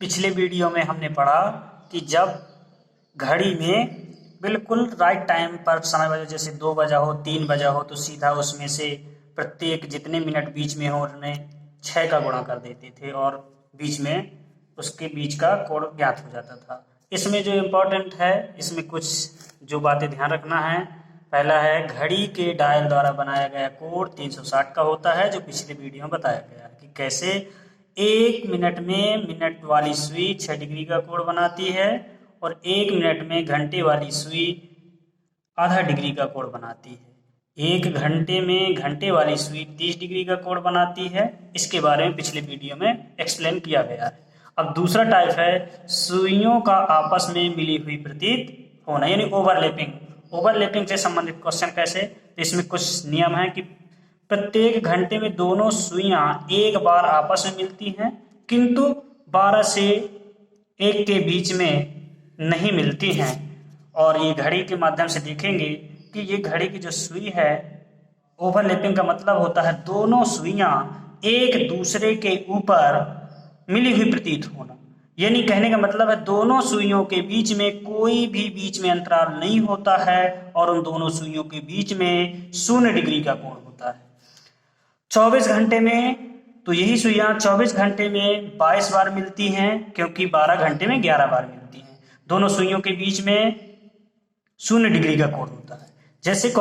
पिछले वीडियो में हमने पढ़ा कि जब घड़ी में बिल्कुल राइट टाइम पर समय बजे, जैसे 2 बजा हो 3 बजा हो, तो सीधा उसमें से प्रत्येक जितने मिनट बीच में हो उनमें 6 का गुणा कर देते थे और बीच में उसके बीच का कोण ज्ञात हो जाता था। इसमें जो इम्पोर्टेंट है, इसमें कुछ जो बातें ध्यान रखना है। पहला है, घड़ी के डायल द्वारा बनाया गया कोण 360 का होता है, जो पिछले वीडियो में बताया गया है कि कैसे 1 मिनट में मिनट वाली सुई 6 डिग्री का कोण बनाती है और 1 मिनट में घंटे वाली सुई आधा डिग्री का कोण बनाती है। 1 घंटे में घंटे वाली सुई 30 डिग्री का कोण बनाती है। इसके बारे में पिछले वीडियो में एक्सप्लेन किया गया है। अब दूसरा टाइप है सुइयों का आपस में मिली हुई प्रतीत होना, यानी ओवरलैपिंग। ओवरलैपिंग से संबंधित क्वेश्चन कैसे, तो इसमें कुछ नियम है कि प्रत्येक घंटे में दोनों सुइयां एक बार आपस में मिलती हैं, किंतु 12 से 1 के बीच में नहीं मिलती हैं। और ये घड़ी के माध्यम से देखेंगे कि ये घड़ी की जो सुई है, ओवरलैपिंग का मतलब होता है दोनों सुइयां एक दूसरे के ऊपर मिली हुई प्रतीत होना। यानी कहने का मतलब है दोनों सुइयों के बीच में कोई भी बीच में अंतराल नहीं होता है और उन दोनों सुइयों के बीच में 0 डिग्री का कोण होता है। 24 घंटे में तो यही सुइयां 24 घंटे में 22 बार मिलती हैं, क्योंकि 12 घंटे में 11 बार मिलती हैं। दोनों सुइयों के बीच में 0 डिग्री का कोण होता है। जैसे एक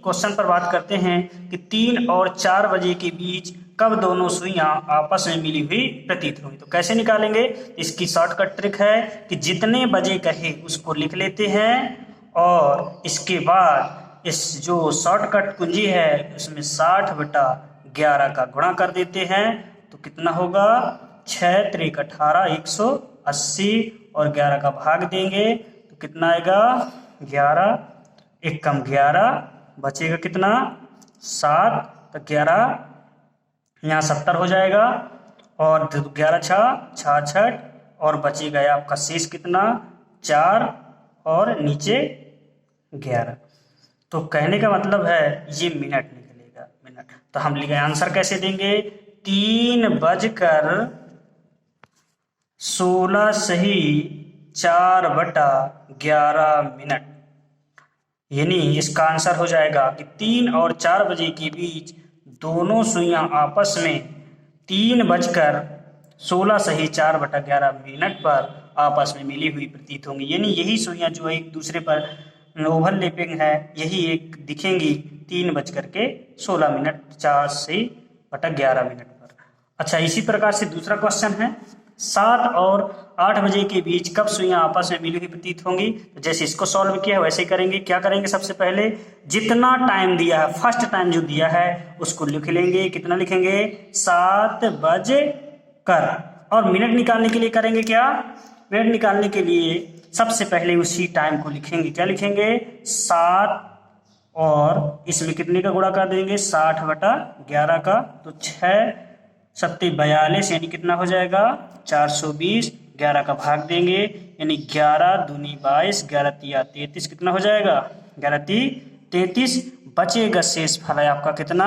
क्वेश्चन पर बात करते हैं कि 3 और 4 बजे के बीच कब दोनों सुइयां आपस में मिली हुई प्रतीत होंगी, तो कैसे निकालेंगे। इसकी शॉर्टकट ट्रिक है कि जितने बजे कहे उसको लिख लेते हैं और इसके बाद इस जो शॉर्टकट कुंजी है उसमें 60/11 का गुणा कर देते हैं, तो कितना होगा 6 त्रिक 18 180 और 11 का भाग देंगे तो कितना आएगा 11, 1 कम 11, बचेगा कितना 7, तो 11 यहाँ 70 हो जाएगा और 11 6 66 और बचेगा आपका शेष कितना 4 और नीचे 11। तो कहने का मतलब है ये मिनट निकलेगा, मिनट। तो हम लिखे आंसर कैसे देंगे, 3:16 सही 4/11 मिनट। यानी इसका आंसर हो जाएगा कि 3 और 4 बजे के बीच दोनों सुइयां आपस में 3:16 सही 4/11 मिनट पर आपस में मिली हुई प्रतीत होंगी। यानी यही सुइयां जो एक दूसरे पर ओवरलैपिंग है, यही एक दिखेंगी 3:16 मिनट 4 सही 11 मिनट पर। अच्छा, इसी प्रकार से दूसरा क्वेश्चन है, 7 और 8 बजे के बीच कब सुइयां आपस में मिली हुई प्रतीत होंगी। तो जैसे इसको सॉल्व किया वैसे ही करेंगे। क्या करेंगे, सबसे पहले जितना टाइम दिया है, फर्स्ट टाइम जो दिया है उसको लिख लेंगे। कितना लिखेंगे 7 बजे कर, और मिनट निकालने के लिए करेंगे क्या, मिनट निकालने के लिए सबसे पहले उसी टाइम को लिखेंगे। क्या लिखेंगे 7 और इसमें कितने का गुणा कर देंगे 60/11 का, तो 6 7 42 यानी कितना हो जाएगा 420, 11 का भाग देंगे यानी 11 दूनी 22, 11 तिया 33, कितना हो जाएगा 11 ती 33। बचेगा शेष फल है आपका कितना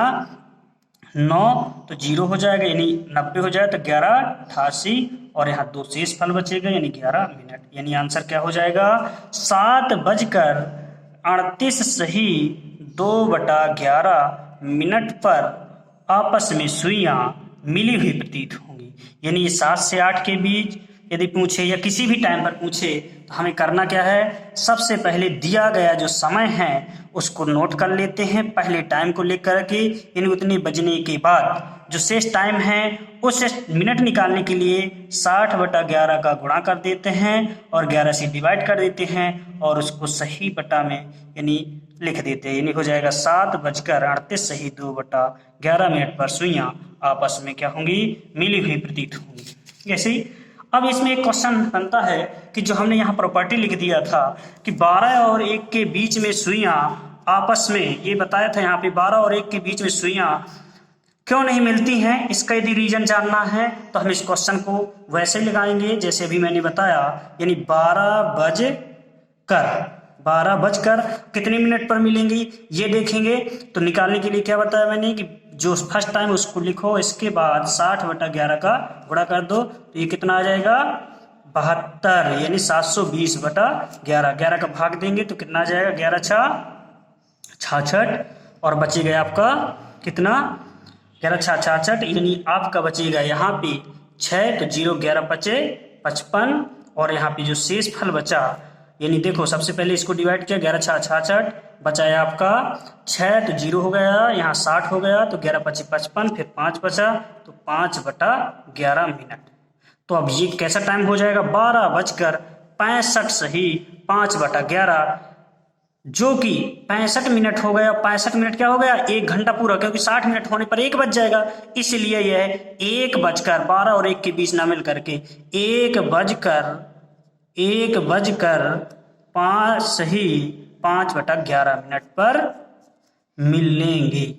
9, तो 0 हो जाएगा यानी 90 हो जाएगा, तो 11 88 और यहाँ 2 शेष फल बचेगा यानी 11 मिनट। यानी आंसर क्या हो जाएगा 7:38 सही 2/11 मिनट पर आपस में सुइयां मिली हुई प्रतीत होंगी। यानी 7 से 8 के बीच यदि पूछे या किसी भी टाइम पर पूछे तो हमें करना क्या है, सबसे पहले दिया गया जो समय है उसको नोट कर लेते हैं पहले टाइम को लेकर के। यानी उतने बजने के बाद जो शेष टाइम है उस मिनट निकालने के लिए 60/11 का गुणा कर देते हैं और 11 से डिवाइड कर देते हैं और उसको सही बटा में यानी लिख देते हैं। यानी हो जाएगा 7:38 सही 2/11 मिनट पर सुइयां आपस में क्या होंगी, मिली हुई प्रतीत होंगी। ऐसे ही अब इसमें एक क्वेश्चन बनता है कि जो हमने यहाँ प्रॉपर्टी लिख दिया था कि 12 और 1 के बीच में सुइयां आपस में, ये बताया था यहाँ पे 12 और 1 के बीच में सुइयां क्यों नहीं मिलती हैं, इसका यदि रीजन जानना है तो हम इस क्वेश्चन को वैसे लगाएंगे जैसे अभी मैंने बताया। यानी 12 बजकर कितने मिनट पर मिलेंगी ये देखेंगे। तो निकालने के लिए क्या बताया मैंने कि जो फर्स्ट टाइम उसको लिखो, इसके बाद 60/11 का गुणा कर दो तो ये कितना आ जाएगा 72, यानी 720/11। 11 का भाग देंगे तो कितना आ जाएगा 11 6 66, और बचेगा आपका कितना 11 6 66, यानी आपका बचेगा यहाँ पे 6, तो 0 11 बचे 55, और यहाँ पे जो शेष फल बचा, यानी देखो सबसे पहले इसको डिवाइड किया 11 6 66, बचाया आपका 6, तो 0 हो गया, यहाँ 60 हो गया, तो 11 25 55, फिर 5 बचा, तो 5/11 मिनट। तो अब ये कैसा टाइम हो जाएगा 12:65 सही 5/11, जो कि 65 मिनट हो गया। 65 मिनट क्या हो गया 1 घंटा पूरा, क्योंकि 60 मिनट होने पर 1 बज जाएगा, इसलिए यह 1:12 और 1 के बीच ना मिल करके 1:05 सही 5/11 मिनट पर मिलेंगे।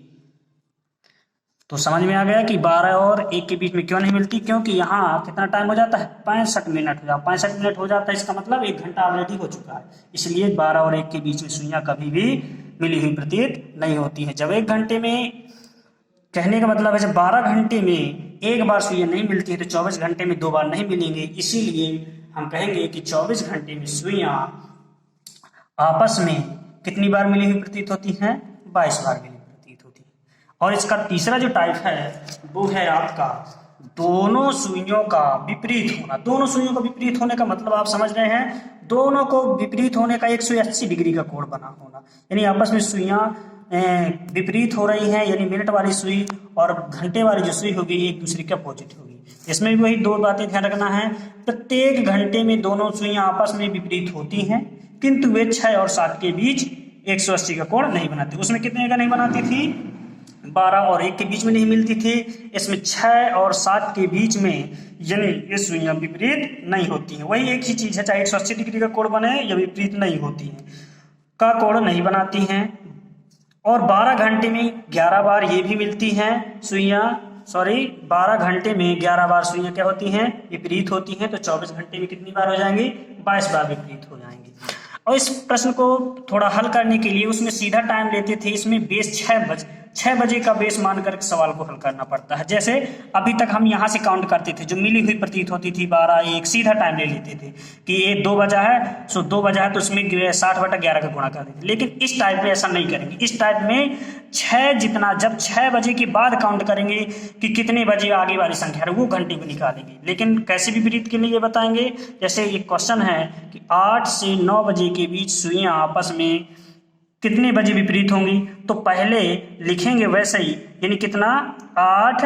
तो समझ में आ गया कि 12 और 1 के बीच में क्यों नहीं मिलती, क्योंकि यहाँ कितना टाइम हो जाता है 65 मिनट हो जाता है। 65 मिनट हो जाता है, इसका मतलब 1 घंटा ऑलरेडी हो चुका है, इसलिए 12 और 1 के बीच में सुइयां कभी भी मिली हुई प्रतीत नहीं होती है। जब 1 घंटे में, कहने का मतलब है जब 12 घंटे में एक बार सुइयां नहीं मिलती है तो 24 घंटे में 2 बार नहीं मिलेंगे, इसीलिए हम कहेंगे कि 24 घंटे में सुइयां आपस में कितनी बार मिली हुई प्रतीत होती हैं 22 बार मिली प्रतीत होती है। और इसका तीसरा जो टाइप है वो है आपका दोनों सुइयों का विपरीत होना। दोनों सुइयों का विपरीत होने का मतलब आप समझ रहे हैं, दोनों को विपरीत होने का 180 डिग्री का कोण बना होना, यानी आपस में सुइयां विपरीत हो रही हैं, यानी मिनट वाली सुई और घंटे वाली जो सुई होगी एक दूसरे के अपोजिट होगी। इसमें भी वही 2 बातें ध्यान रखना है, प्रत्येक घंटे में दोनों सुइयां आपस में विपरीत होती हैं, किंतु वे 6 और 7 के बीच 180 का कोण नहीं बनाती। उसमें कितने का नहीं बनाती थी 12 और 1 के बीच में नहीं मिलती थी, इसमें 6 और 7 के बीच में, यानी ये सुइयां विपरीत नहीं होती हैं। वही एक ही चीज है, चाहे 180 डिग्री का कोण बने या विपरीत नहीं होती है का कोण नहीं बनाती हैं। और 12 घंटे में 11 बार ये भी मिलती हैं सुइयां, 12 घंटे में 11 बार सुइयां क्या होती हैं विपरीत होती हैं, तो 24 घंटे में कितनी बार हो जाएंगी 22 बार विपरीत हो जाएंगी। और इस प्रश्न को थोड़ा हल करने के लिए उसमें सीधा टाइम लेते थे, इसमें बेस 6 बजे का बेस मानकर सवाल को हल करना पड़ता है। जैसे अभी तक हम यहाँ से काउंट करते थे, जो मिली हुई प्रतीत होती थी 12 1, सीधा टाइम ले लेते थे कि ये 2 बजा है, सो 2 बजा है तो उसमें 60/11 का गुणा कर देते। लेकिन इस टाइप में ऐसा नहीं करेंगे, इस टाइप में 6 जितना, जब 6 बजे के बाद काउंट करेंगे कि कितने बजे आगे वाली संख्या है वो घंटे को निकालेंगे। लेकिन कैसे विपरीत के लिए बताएंगे, जैसे एक क्वेश्चन है कि 8 से 9 बजे के बीच सुइयां आपस में कितने बजे विपरीत होंगी, तो पहले लिखेंगे वैसे ही, यानी कितना 8,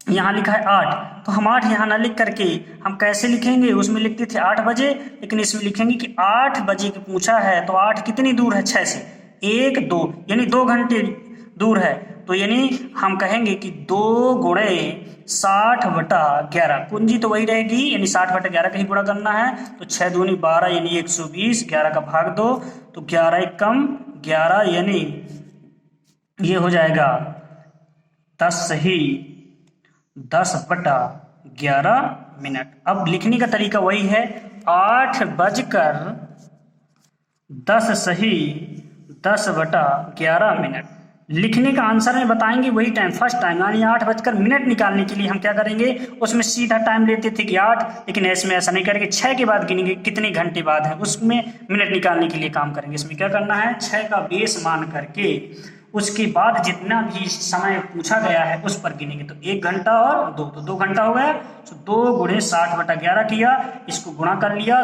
यहाँ लिखा है 8, तो हम 8 यहाँ ना लिख करके हम कैसे लिखेंगे, उसमें लिखते थे 8 बजे, लेकिन इसमें लिखेंगे कि 8 बजे की पूछा है तो 8 कितनी दूर है 6 से 1 2, यानी 2 घंटे दूर है, तो यानी हम कहेंगे कि 2 गुणे 60/11, कुंजी तो वही रहेगी, यानी 60/11 का ही गुणा करना है, तो 6 दूनी 12 यानी 120, 11 का भाग दो तो 11 1 कम 11, यानी ये हो जाएगा 10 सही 10/11 मिनट। अब लिखने का तरीका वही है, 8:10 सही 10/11 मिनट। लिखने का आंसर में बताएंगे वही टाइम, फर्स्ट टाइम, यानी 8 बजकर मिनट निकालने के लिए हम क्या करेंगे, उसमें सीधा टाइम लेते थे कि 8, लेकिन इसमें ऐसा नहीं करेंगे, 6 के बाद गिनेंगे कितने घंटे बाद है, उसमें मिनट निकालने के लिए काम करेंगे। इसमें क्या करना है, 6 का बेस मान करके उसके बाद जितना भी समय पूछा गया है उस पर गिनेंगे, तो 1 घंटा और 2, तो 2 घंटा हो गया, तो 2 गुणे 60/11 किया, इसको गुणा कर लिया,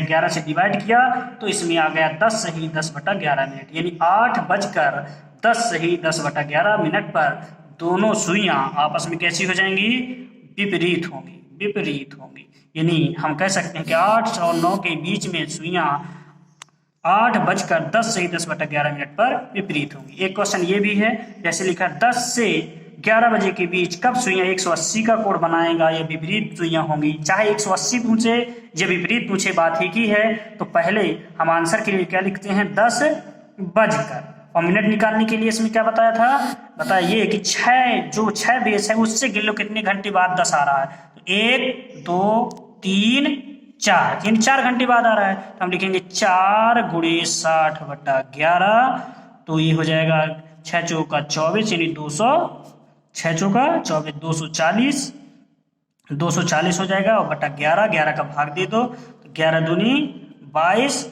11 से डिवाइड किया, तो इसमें आ गया 10 सही 10/11 मिनट, यानी 8:10 सही 10/11 मिनट पर दोनों सुइयां आपस में कैसी हो जाएंगी, विपरीत होंगी। यानी हम कह सकते हैं कि 8 और 9 के बीच में सुइयां 8:10 सही 10/11 मिनट पर विपरीत होंगी। एक क्वेश्चन ये भी है, जैसे लिखा 10 से 11 बजे के बीच कब सुइयां 180 का कोण बनाएगा, या विपरीत सुइयां होंगी। चाहे 180 पूछे या विपरीत पूछे, बात ही की है। तो पहले हम आंसर के लिए क्या लिखते हैं, 10 बजकर, और मिनट निकालने के लिए इसमें क्या बताया था, बताइए कि 6 बेस है उससे गिन लो कितने घंटे बाद 10 आ रहा है, तो 1 2 3 4, यानी 4 घंटे बाद आ रहा है, तो हम लिखेंगे 4 गुणे 60/11, तो ये हो जाएगा 6 चौका 24 यानी 200, 6 चौका 24 240, 240 हो जाएगा और बटा 11, 11 का भाग दे दो तो 11 दूनी 22,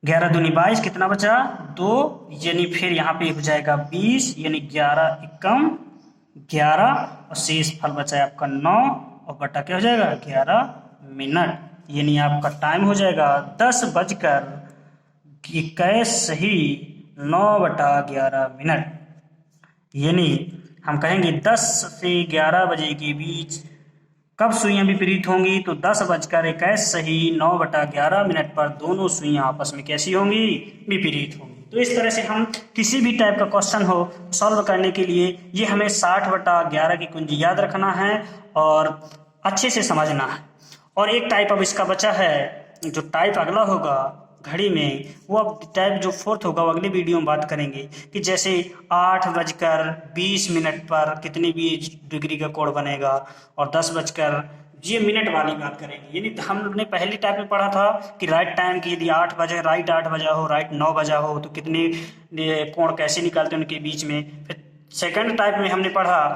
11 दूनी 22 कितना बचा 2, यानी फिर यहाँ पे हो जाएगा 20 यानी 11 एकम 11 और शेष फल बचा है आपका 9 और बटा क्या हो जाएगा 11 मिनट, यानी आपका टाइम हो जाएगा 10:21 सही 9/11 यानी हम कहेंगे 10 से 11 बजे के बीच कब सुइयां विपरीत होंगी, तो 10:21 सही 9/11 पर दोनों सुइयां आपस में कैसी होंगी, विपरीत होंगी। तो इस तरह से हम किसी भी टाइप का क्वेश्चन हो सॉल्व करने के लिए ये हमें 60/11 की कुंजी याद रखना है और अच्छे से समझना है। और एक टाइप अब इसका बचा है, जो टाइप अगला होगा घड़ी में, वो अब टाइप जो फोर्थ होगा वो अगले वीडियो में बात करेंगे कि जैसे 8:20 पर कितनी भी डिग्री का कोण बनेगा और 10 ये मिनट वाली बात करेंगे। यानी हमने पहली टाइप में पढ़ा था कि राइट टाइम की यदि 8 बजे राइट 8 बजा हो राइट 9 बजा हो तो कितने कोण कैसे निकालते हैं उनके बीच में। फिर सेकंड टाइप में हमने पढ़ा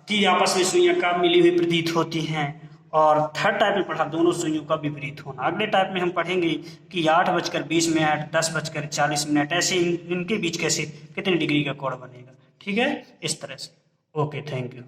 कि आपस में सुइयां कब मिली हुई प्रतीत होती हैं और थर्ड टाइप में पढ़ा दोनों सुइयों का विपरीत होना। अगले टाइप में हम पढ़ेंगे कि 8:20 10:40 ऐसे इनके बीच कैसे कितने डिग्री का कोण बनेगा। ठीक है, इस तरह से। Okay, thank you.